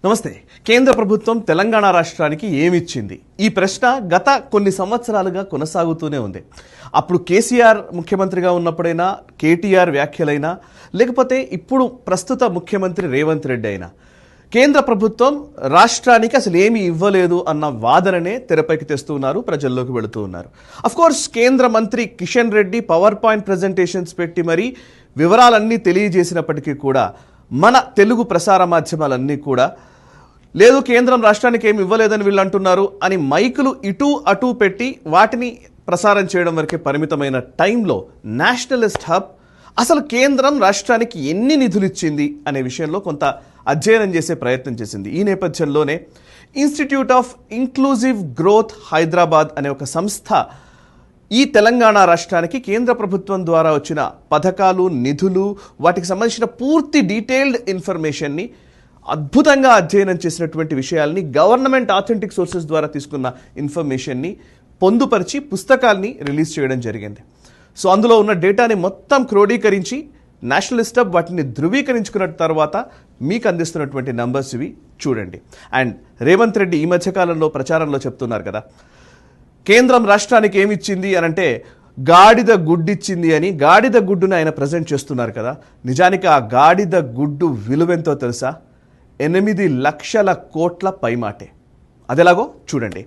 నమస్తే. కేంద్ర ప్రభుత్వం తెలంగాణ రాష్ట్రానికి ఏమిచ్చింది? ఈ ప్రశ్న గత కొన్ని సంవత్సరాలుగా కొనసాగుతూనే ఉంది. అప్పుడు కేసీఆర్ ముఖ్యమంత్రిగా ఉన్నప్పుడైనా, కేటీఆర్ వ్యాఖ్యలైనా, లేకపోతే ఇప్పుడు ప్రస్తుత ముఖ్యమంత్రి రేవంత్ రెడ్డి అయినా, కేంద్ర ప్రభుత్వం రాష్ట్రానికి అసలు ఏమీ ఇవ్వలేదు అన్న వాదననే తెరపైకి తెస్తున్నారు, ప్రజల్లోకి వెళుతూ ఉన్నారు. అఫ్కోర్స్ కేంద్ర మంత్రి Kishan Reddy power point presentations పెట్టి మరీ వివరాలన్నీ తెలియజేసినప్పటికీ కూడా మన తెలుగు ప్రసార మాధ్యమాలన్నీ కూడా లేదు కేంద్రం రాష్ట్రానికి ఏమి ఇవ్వలేదని వీళ్ళు అంటున్నారు అని మైకులు ఇటు అటు పెట్టి వాటిని ప్రసారం చేయడం వరకే పరిమితమైన టైంలో నేషనలిస్ట్ హబ్ అసలు కేంద్రం రాష్ట్రానికి ఎన్ని నిధులు ఇచ్చింది అనే విషయంలో కొంత అధ్యయనం చేసే ప్రయత్నం చేసింది. ఈ నేపథ్యంలోనే institute of inclusive growth Hyderabad అనే ఒక సంస్థ ఈ తెలంగాణ రాష్ట్రానికి కేంద్ర ప్రభుత్వం ద్వారా వచ్చిన పథకాలు, నిధులు, వాటికి సంబంధించిన పూర్తి డీటెయిల్డ్ ఇన్ఫర్మేషన్ని అద్భుతంగా అధ్యయనం చేసినటువంటి విషయాల్ని గవర్నమెంట్ ఆథెంటిక్ సోర్సెస్ ద్వారా తీసుకున్న ఇన్ఫర్మేషన్ని పొందుపరిచి పుస్తకాల్ని రిలీజ్ చేయడం జరిగింది. సో అందులో ఉన్న డేటాని మొత్తం క్రోడీకరించి నేషనలిస్ట్ హబ్ వాటిని ధృవీకరించుకున్న తర్వాత మీకు అందిస్తున్నటువంటి నంబర్స్ ఇవి చూడండి. అండ్ రేవంత్ రెడ్డి ఈ మధ్యకాలంలో ప్రచారంలో చెప్తున్నారు కదా, కేంద్రం రాష్ట్రానికి ఏమిచ్చింది అని అంటే గాడిద గుడ్డిచ్చింది అని. గాడిద గుడ్డుని ఆయన ప్రజెంట్ చేస్తున్నారు కదా, నిజానికి ఆ గాడిద గుడ్డు విలువెంతో తెలుసా? 8 లక్షల కోట్ల పైమాటే. అదెలాగో చూడండి.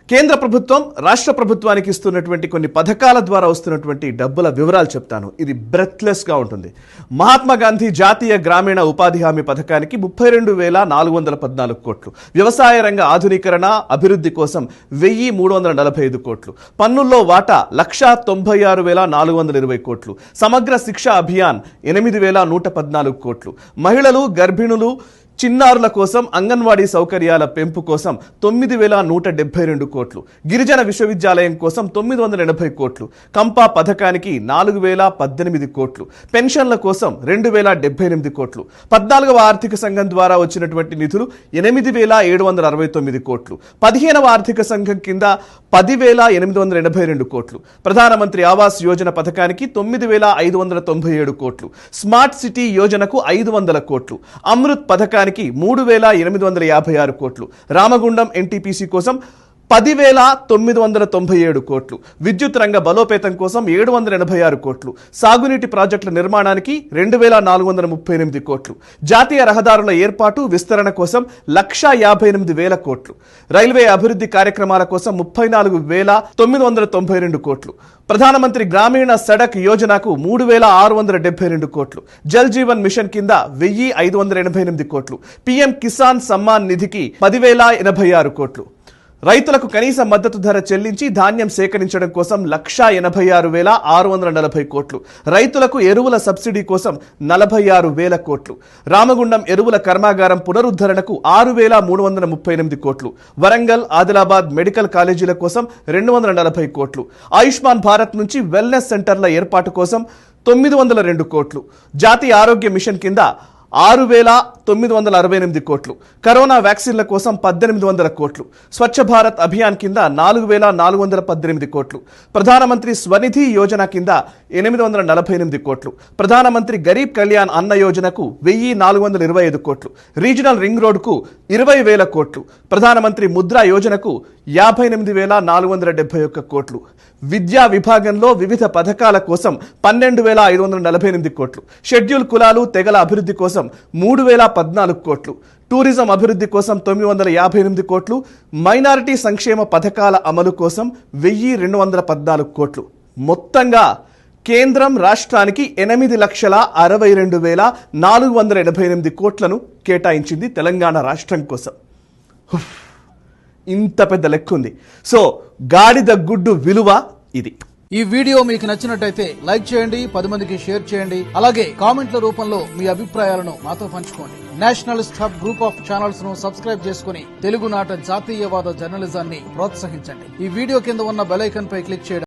కేంద్ర ప్రభుత్వం రాష్ట్ర ప్రభుత్వానికి ఇస్తున్నటువంటి కొన్ని పథకాల ద్వారా వస్తున్నటువంటి డబ్బుల వివరాలు చెప్తాను. ఇది బ్రెత్లెస్గా ఉంటుంది. మహాత్మా గాంధీ జాతీయ గ్రామీణ ఉపాధి హామీ పథకానికి 32,414 కోట్లు, వ్యవసాయ రంగ ఆధునీకరణ అభివృద్ధి కోసం 1,345 కోట్లు, పన్నుల్లో వాటా 1,96,420 కోట్లు, సమగ్ర శిక్ష అభియాన్ 8,114 కోట్లు, మహిళలు, గర్భిణులు, చిన్నారుల కోసం అంగన్వాడీ సౌకర్యాల పెంపు కోసం 9,172 కోట్లు, గిరిజన విశ్వవిద్యాలయం కోసం 980 కోట్లు, కంపా పథకానికి 4,018 కోట్లు, పెన్షన్ల కోసం 2,078 కోట్లు, 14వ ఆర్థిక సంఘం ద్వారా వచ్చినటువంటి నిధులు 8,769 కోట్లు, 15వ ఆర్థిక సంఘం కింద 10,882 కోట్లు, ప్రధానమంత్రి ఆవాస్ యోజన పథకానికి 9,597 కోట్లు, స్మార్ట్ సిటీ యోజనకు 500 కోట్లు, అమృత్ పథకానికి 3,856 కోట్లు, రామగుండం ఎన్టీపీసీ కోసం 10,997 కోట్లు, విద్యుత్ రంగ బలోపేతం కోసం 786 కోట్లు, సాగునీటి ప్రాజెక్టుల నిర్మాణానికి 2,438 కోట్లు, జాతీయ రహదారుల ఏర్పాటు విస్తరణ కోసం 1,58,000 కోట్లు, రైల్వే అభివృద్ధి కార్యక్రమాల కోసం 34,992 కోట్లు, ప్రధానమంత్రి గ్రామీణ సడక్ యోజనకు 3,672 కోట్లు, జల్ జీవన్ మిషన్ కింద 1,588 కోట్లు, పీఎం కిసాన్ సమ్మాన్ నిధికి 10,086 కోట్లు, రైతులకు కనీస మద్దతు ధర చెల్లించి ధాన్యం సేకరించడం కోసం 1,86,640 కోట్లు, రైతులకు ఎరువుల సబ్సిడీ కోసం 46,000 కోట్లు, రామగుండం ఎరువుల కర్మాగారం పునరుద్ధరణకు 6,338 కోట్లు, వరంగల్, ఆదిలాబాద్ మెడికల్ కాలేజీల కోసం 240 కోట్లు, ఆయుష్మాన్ భారత్ నుంచి వెల్నెస్ సెంటర్ల ఏర్పాటు కోసం 902 కోట్లు, జాతీయ ఆరోగ్య మిషన్ కింద 6,968 కోట్లు, కరోనా వ్యాక్సిన్ల కోసం 1,800 కోట్లు, స్వచ్ఛ భారత్ అభియాన్ కింద 4,418 కోట్లు, ప్రధానమంత్రి స్వనిధి యోజన కింద 848 కోట్లు, ప్రధానమంత్రి గరీబ్ కళ్యాణ్ అన్న యోజనకు 1,425 కోట్లు, రీజనల్ రింగ్ రోడ్కు 20,000 కోట్లు, ప్రధానమంత్రి ముద్రా యోజనకు 58,471 కోట్లు, విద్యా విభాగంలో వివిధ పథకాల కోసం 12,548 కోట్లు, షెడ్యూల్ కులాలు తెగల అభివృద్ధి కోసం 3,014 కోట్లు, టూరిజం అభివృద్ధి కోసం 958 కోట్లు, మైనారిటీ సంక్షేమ పథకాల అమలు కోసం 1,214 కోట్లు. మొత్తంగా కేంద్రం రాష్ట్రానికి 8,62,488 కోట్లను కేటాయించింది తెలంగాణ రాష్ట్రం కోసం. ఇంత పెద్ద లెక్క ఉంది. సో గాడిద గుడ్డు విలువ ఇది. ఈ వీడియో మీకు నచ్చినట్టయితే లైక్ చేయండి, 10 మందికి షేర్ చేయండి, అలాగే కామెంట్ల రూపంలో మీ అభిప్రాయాలను మాతో పంచుకోండి. Nationalist hub group of channels ను సబ్స్క్రైబ్ చేసుకుని తెలుగునాట జాతీయవాద జర్నలిజాన్ని ప్రోత్సహించండి. ఈ వీడియో కింద ఉన్న బెల్ ఐకాన్ పై క్లిక్ చేయడం